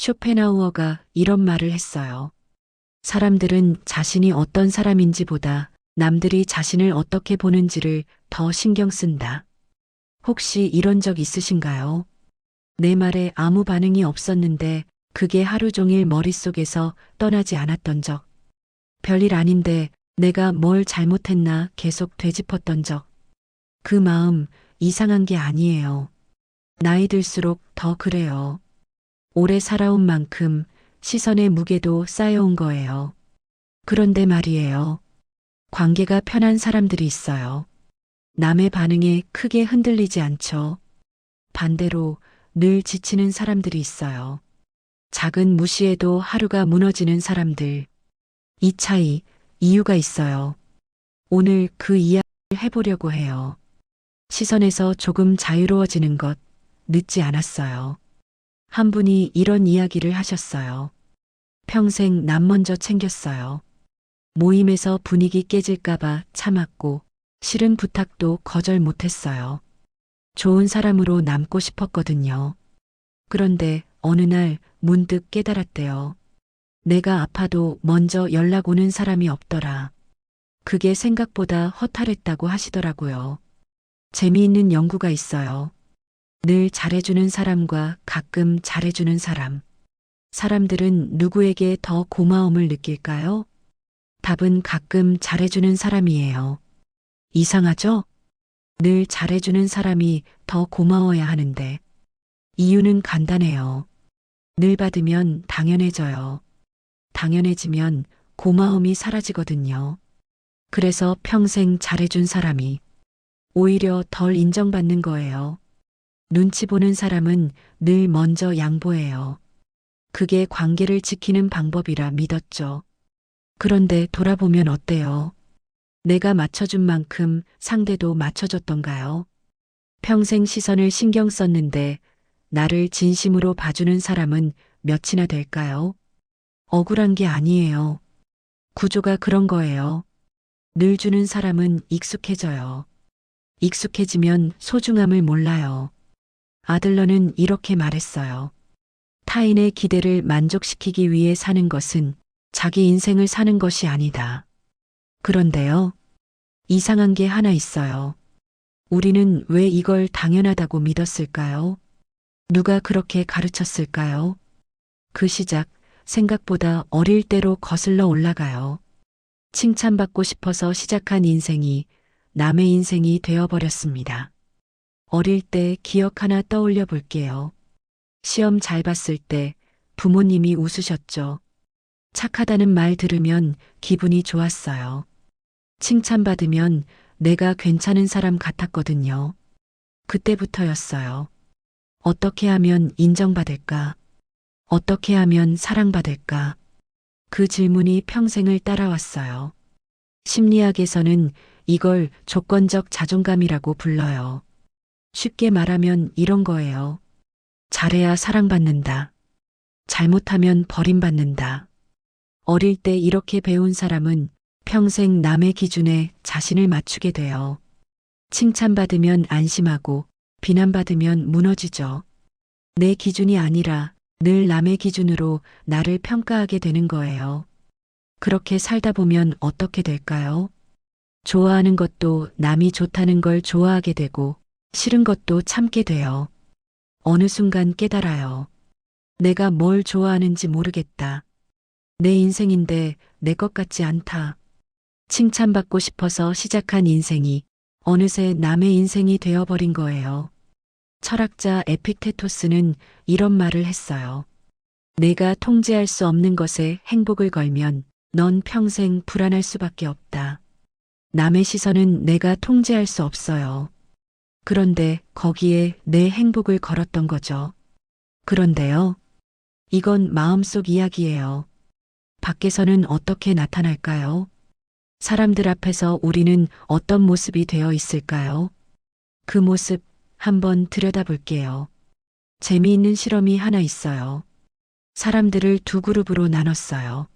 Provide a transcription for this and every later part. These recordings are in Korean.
쇼펜하우어가 이런 말을 했어요. 사람들은 자신이 어떤 사람인지보다 남들이 자신을 어떻게 보는지를 더 신경 쓴다. 혹시 이런 적 있으신가요? 내 말에 아무 반응이 없었는데 그게 하루 종일 머릿속에서 떠나지 않았던 적. 별일 아닌데 내가 뭘 잘못했나 계속 되짚었던 적. 그 마음 이상한 게 아니에요. 나이 들수록 더 그래요. 오래 살아온 만큼 시선의 무게도 쌓여온 거예요. 그런데 말이에요. 관계가 편한 사람들이 있어요. 남의 반응에 크게 흔들리지 않죠. 반대로 늘 지치는 사람들이 있어요. 작은 무시에도 하루가 무너지는 사람들. 이 차이, 이유가 있어요. 오늘 그 이야기를 해보려고 해요. 시선에서 조금 자유로워지는 것, 늦지 않았어요. 한 분이 이런 이야기를 하셨어요. 평생 남 먼저 챙겼어요. 모임에서 분위기 깨질까봐 참았고, 싫은 부탁도 거절 못했어요. 좋은 사람으로 남고 싶었거든요. 그런데 어느 날 문득 깨달았대요. 내가 아파도 먼저 연락 오는 사람이 없더라. 그게 생각보다 허탈했다고 하시더라고요. 재미있는 연구가 있어요. 늘 잘해주는 사람과 가끔 잘해주는 사람. 사람들은 누구에게 더 고마움을 느낄까요? 답은 가끔 잘해주는 사람이에요. 이상하죠? 늘 잘해주는 사람이 더 고마워야 하는데. 이유는 간단해요. 늘 받으면 당연해져요. 당연해지면 고마움이 사라지거든요. 그래서 평생 잘해준 사람이 오히려 덜 인정받는 거예요. 눈치 보는 사람은 늘 먼저 양보해요. 그게 관계를 지키는 방법이라 믿었죠. 그런데 돌아보면 어때요? 내가 맞춰준 만큼 상대도 맞춰줬던가요? 평생 시선을 신경 썼는데 나를 진심으로 봐주는 사람은 몇이나 될까요? 억울한 게 아니에요. 구조가 그런 거예요. 늘 주는 사람은 익숙해져요. 익숙해지면 소중함을 몰라요. 아들러는 이렇게 말했어요. 타인의 기대를 만족시키기 위해 사는 것은 자기 인생을 사는 것이 아니다. 그런데요, 이상한 게 하나 있어요. 우리는 왜 이걸 당연하다고 믿었을까요? 누가 그렇게 가르쳤을까요? 그 시작, 생각보다 어릴 때로 거슬러 올라가요. 칭찬받고 싶어서 시작한 인생이 남의 인생이 되어버렸습니다. 어릴 때 기억 하나 떠올려 볼게요. 시험 잘 봤을 때 부모님이 웃으셨죠. 착하다는 말 들으면 기분이 좋았어요. 칭찬받으면 내가 괜찮은 사람 같았거든요. 그때부터였어요. 어떻게 하면 인정받을까? 어떻게 하면 사랑받을까? 그 질문이 평생을 따라왔어요. 심리학에서는 이걸 조건적 자존감이라고 불러요. 쉽게 말하면 이런 거예요. 잘해야 사랑받는다. 잘못하면 버림받는다. 어릴 때 이렇게 배운 사람은 평생 남의 기준에 자신을 맞추게 돼요. 칭찬받으면 안심하고 비난받으면 무너지죠. 내 기준이 아니라 늘 남의 기준으로 나를 평가하게 되는 거예요. 그렇게 살다 보면 어떻게 될까요? 좋아하는 것도 남이 좋다는 걸 좋아하게 되고 싫은 것도 참게 돼요. 어느 순간 깨달아요. 내가 뭘 좋아하는지 모르겠다. 내 인생인데 내 것 같지 않다. 칭찬받고 싶어서 시작한 인생이 어느새 남의 인생이 되어버린 거예요. 철학자 에픽테토스는 이런 말을 했어요. 내가 통제할 수 없는 것에 행복을 걸면 넌 평생 불안할 수밖에 없다. 남의 시선은 내가 통제할 수 없어요. 그런데 거기에 내 행복을 걸었던 거죠. 그런데요. 이건 마음속 이야기예요. 밖에서는 어떻게 나타날까요? 사람들 앞에서 우리는 어떤 모습이 되어 있을까요? 그 모습 한번 들여다볼게요. 재미있는 실험이 하나 있어요. 사람들을 두 그룹으로 나눴어요.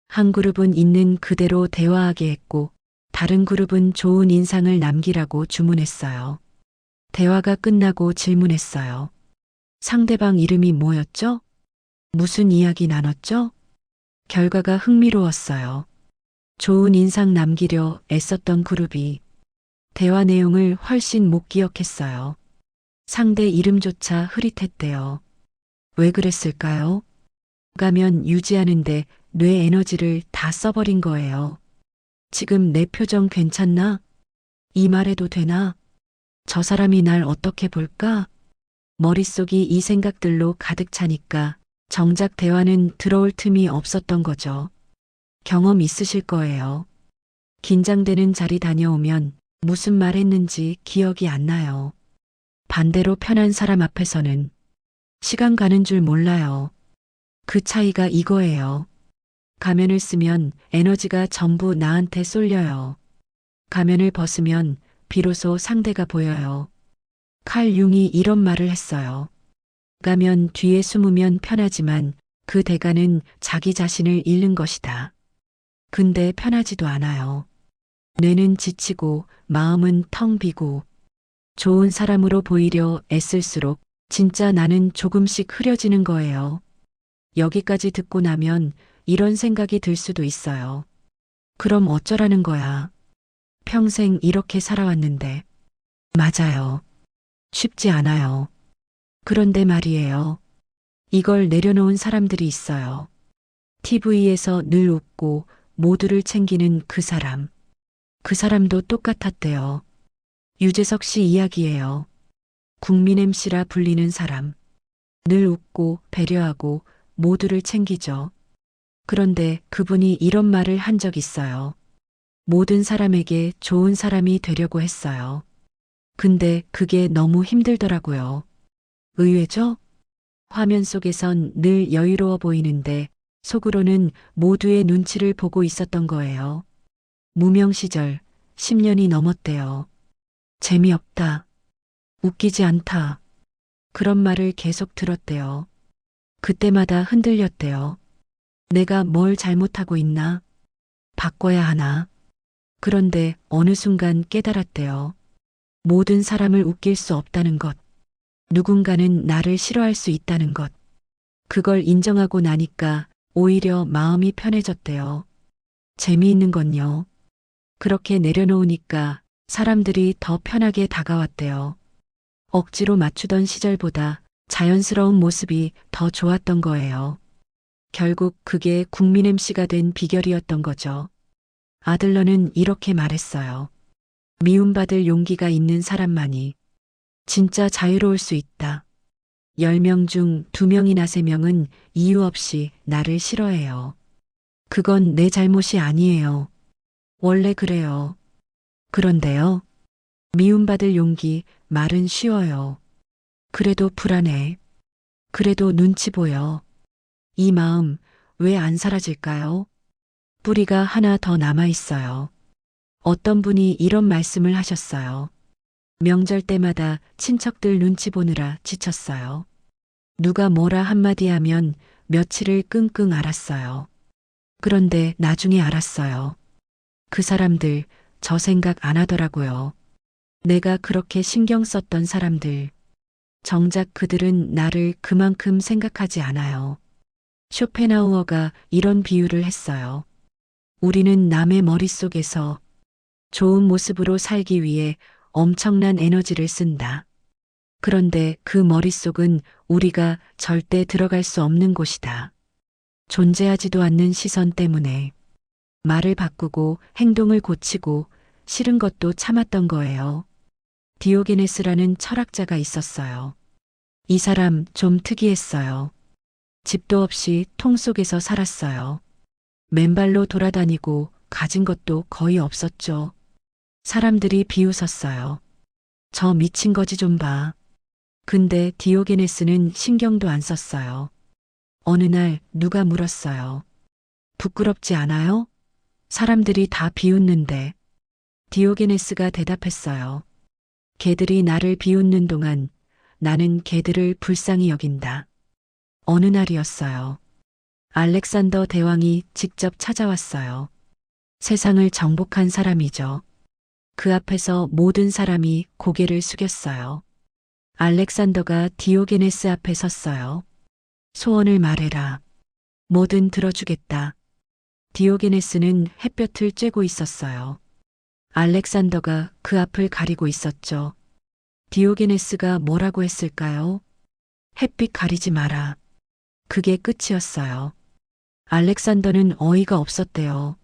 한 그룹은 있는 그대로 대화하게 했고, 다른 그룹은 좋은 인상을 남기라고 주문했어요. 대화가 끝나고 질문했어요. 상대방 이름이 뭐였죠? 무슨 이야기 나눴죠? 결과가 흥미로웠어요. 좋은 인상 남기려 애썼던 그룹이 대화 내용을 훨씬 못 기억했어요. 상대 이름조차 흐릿했대요. 왜 그랬을까요? 가면 유지하는데 뇌 에너지를 다 써버린 거예요. 지금 내 표정 괜찮나? 이 말해도 되나? 저 사람이 날 어떻게 볼까? 머릿속이 이 생각들로 가득 차니까 정작 대화는 들어올 틈이 없었던 거죠. 경험 있으실 거예요. 긴장되는 자리 다녀오면 무슨 말 했는지 기억이 안 나요. 반대로 편한 사람 앞에서는 시간 가는 줄 몰라요. 그 차이가 이거예요. 가면을 쓰면 에너지가 전부 나한테 쏠려요. 가면을 벗으면 비로소 상대가 보여요. 칼 융이 이런 말을 했어요. 가면 뒤에 숨으면 편하지만 그 대가는 자기 자신을 잃는 것이다. 근데 편하지도 않아요. 뇌는 지치고 마음은 텅 비고 좋은 사람으로 보이려 애쓸수록 진짜 나는 조금씩 흐려지는 거예요. 여기까지 듣고 나면 이런 생각이 들 수도 있어요. 그럼 어쩌라는 거야. 평생 이렇게 살아왔는데. 맞아요. 쉽지 않아요. 그런데 말이에요. 이걸 내려놓은 사람들이 있어요. TV에서 늘 웃고 모두를 챙기는 그 사람. 그 사람도 똑같았대요. 유재석 씨 이야기예요. 국민 MC라 불리는 사람. 늘 웃고 배려하고 모두를 챙기죠. 그런데 그분이 이런 말을 한 적 있어요. 모든 사람에게 좋은 사람이 되려고 했어요. 근데 그게 너무 힘들더라고요. 의외죠? 화면 속에선 늘 여유로워 보이는데 속으로는 모두의 눈치를 보고 있었던 거예요. 무명 시절 10년이 넘었대요. 재미없다. 웃기지 않다. 그런 말을 계속 들었대요. 그때마다 흔들렸대요. 내가 뭘 잘못하고 있나? 바꿔야 하나? 그런데 어느 순간 깨달았대요. 모든 사람을 웃길 수 없다는 것. 누군가는 나를 싫어할 수 있다는 것. 그걸 인정하고 나니까 오히려 마음이 편해졌대요. 재미있는 건요. 그렇게 내려놓으니까 사람들이 더 편하게 다가왔대요. 억지로 맞추던 시절보다 자연스러운 모습이 더 좋았던 거예요. 결국 그게 국민 MC가 된 비결이었던 거죠. 아들러는 이렇게 말했어요. 미움받을 용기가 있는 사람만이 진짜 자유로울 수 있다. 10명 중 2명이나 3명은 이유 없이 나를 싫어해요. 그건 내 잘못이 아니에요. 원래 그래요. 그런데요. 미움받을 용기 말은 쉬워요. 그래도 불안해. 그래도 눈치 보여. 이 마음 왜 안 사라질까요? 뿌리가 하나 더 남아 있어요. 어떤 분이 이런 말씀을 하셨어요. 명절 때마다 친척들 눈치 보느라 지쳤어요. 누가 뭐라 한마디 하면 며칠을 끙끙 앓았어요. 그런데 나중에 알았어요. 그 사람들 저 생각 안 하더라고요. 내가 그렇게 신경 썼던 사람들. 정작 그들은 나를 그만큼 생각하지 않아요. 쇼펜하우어가 이런 비유를 했어요. 우리는 남의 머릿속에서 좋은 모습으로 살기 위해 엄청난 에너지를 쓴다. 그런데 그 머릿속은 우리가 절대 들어갈 수 없는 곳이다. 존재하지도 않는 시선 때문에 말을 바꾸고 행동을 고치고 싫은 것도 참았던 거예요. 디오게네스라는 철학자가 있었어요. 이 사람 좀 특이했어요. 집도 없이 통 속에서 살았어요. 맨발로 돌아다니고 가진 것도 거의 없었죠. 사람들이 비웃었어요. 저 미친 거지 좀 봐. 근데 디오게네스는 신경도 안 썼어요. 어느 날 누가 물었어요. 부끄럽지 않아요? 사람들이 다 비웃는데. 디오게네스가 대답했어요. 개들이 나를 비웃는 동안 나는 개들을 불쌍히 여긴다. 어느 날이었어요. 알렉산더 대왕이 직접 찾아왔어요. 세상을 정복한 사람이죠. 그 앞에서 모든 사람이 고개를 숙였어요. 알렉산더가 디오게네스 앞에 섰어요. 소원을 말해라. 뭐든 들어주겠다. 디오게네스는 햇볕을 쬐고 있었어요. 알렉산더가 그 앞을 가리고 있었죠. 디오게네스가 뭐라고 했을까요? 햇빛 가리지 마라. 그게 끝이었어요. 알렉산더는 어이가 없었대요.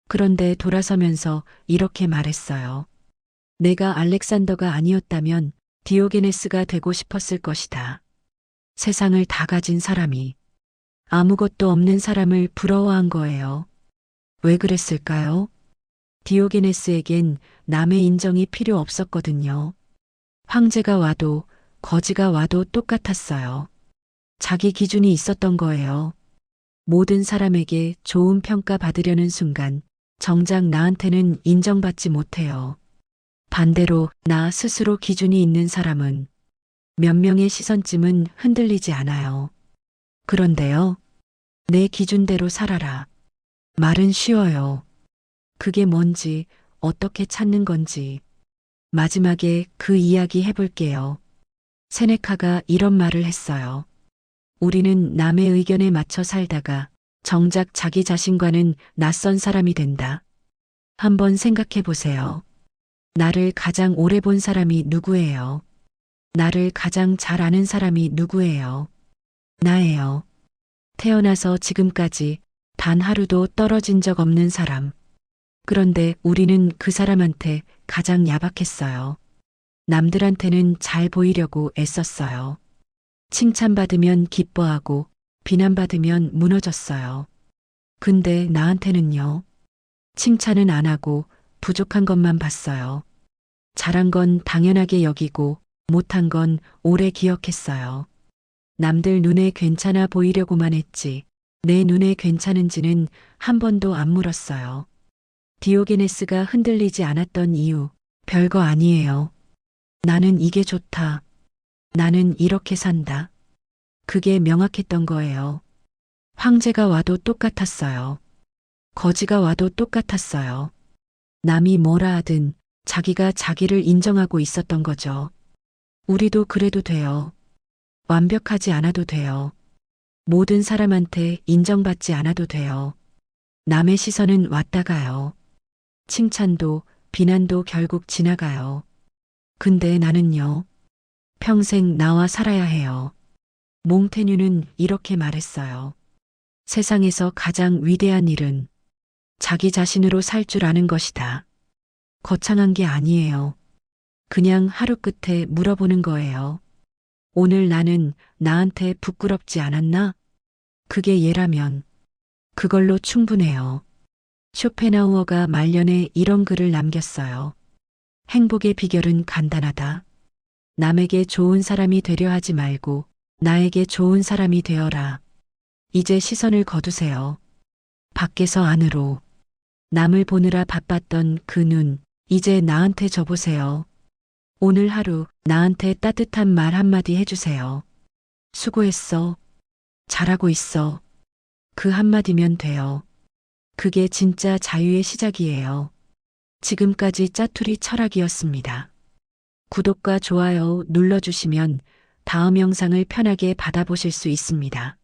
그런데 돌아서면서 이렇게 말했어요. 내가 알렉산더가 아니었다면 디오게네스가 되고 싶었을 것이다. 세상을 다 가진 사람이 아무것도 없는 사람을 부러워한 거예요. 왜 그랬을까요? 디오게네스에겐 남의 인정이 필요 없었거든요. 황제가 와도 거지가 와도 똑같았어요. 자기 기준이 있었던 거예요. 모든 사람에게 좋은 평가 받으려는 순간 정작 나한테는 인정받지 못해요. 반대로 나 스스로 기준이 있는 사람은 몇 명의 시선쯤은 흔들리지 않아요. 그런데요, 내 기준대로 살아라. 말은 쉬워요. 그게 뭔지, 어떻게 찾는 건지. 마지막에 그 이야기 해볼게요. 세네카가 이런 말을 했어요. 우리는 남의 의견에 맞춰 살다가 정작 자기 자신과는 낯선 사람이 된다. 한번 생각해 보세요. 나를 가장 오래 본 사람이 누구예요? 나를 가장 잘 아는 사람이 누구예요? 나예요. 태어나서 지금까지 단 하루도 떨어진 적 없는 사람. 그런데 우리는 그 사람한테 가장 야박했어요. 남들한테는 잘 보이려고 애썼어요. 칭찬받으면 기뻐하고 비난받으면 무너졌어요. 근데 나한테는요. 칭찬은 안 하고 부족한 것만 봤어요. 잘한 건 당연하게 여기고 못한 건 오래 기억했어요. 남들 눈에 괜찮아 보이려고만 했지 내 눈에 괜찮은지는 한 번도 안 물었어요. 디오게네스가 흔들리지 않았던 이유 별거 아니에요. 나는 이게 좋다. 나는 이렇게 산다. 그게 명확했던 거예요. 황제가 와도 똑같았어요. 거지가 와도 똑같았어요. 남이 뭐라 하든 자기가 자기를 인정하고 있었던 거죠. 우리도 그래도 돼요. 완벽하지 않아도 돼요. 모든 사람한테 인정받지 않아도 돼요. 남의 시선은 왔다 가요. 칭찬도 비난도 결국 지나가요. 근데 나는요. 평생 나와 살아야 해요. 몽테뉴는 이렇게 말했어요. 세상에서 가장 위대한 일은 자기 자신으로 살 줄 아는 것이다. 거창한 게 아니에요. 그냥 하루 끝에 물어보는 거예요. 오늘 나는 나한테 부끄럽지 않았나? 그게 얘라면 그걸로 충분해요. 쇼펜하우어가 말년에 이런 글을 남겼어요. 행복의 비결은 간단하다. 남에게 좋은 사람이 되려 하지 말고 나에게 좋은 사람이 되어라. 이제 시선을 거두세요. 밖에서 안으로. 남을 보느라 바빴던 그 눈, 이제 나한테 줘보세요. 오늘 하루 나한테 따뜻한 말 한마디 해주세요. 수고했어. 잘하고 있어. 그 한마디면 돼요. 그게 진짜 자유의 시작이에요. 지금까지 짜투리 철학이었습니다. 구독과 좋아요 눌러주시면 다음 영상을 편하게 받아보실 수 있습니다.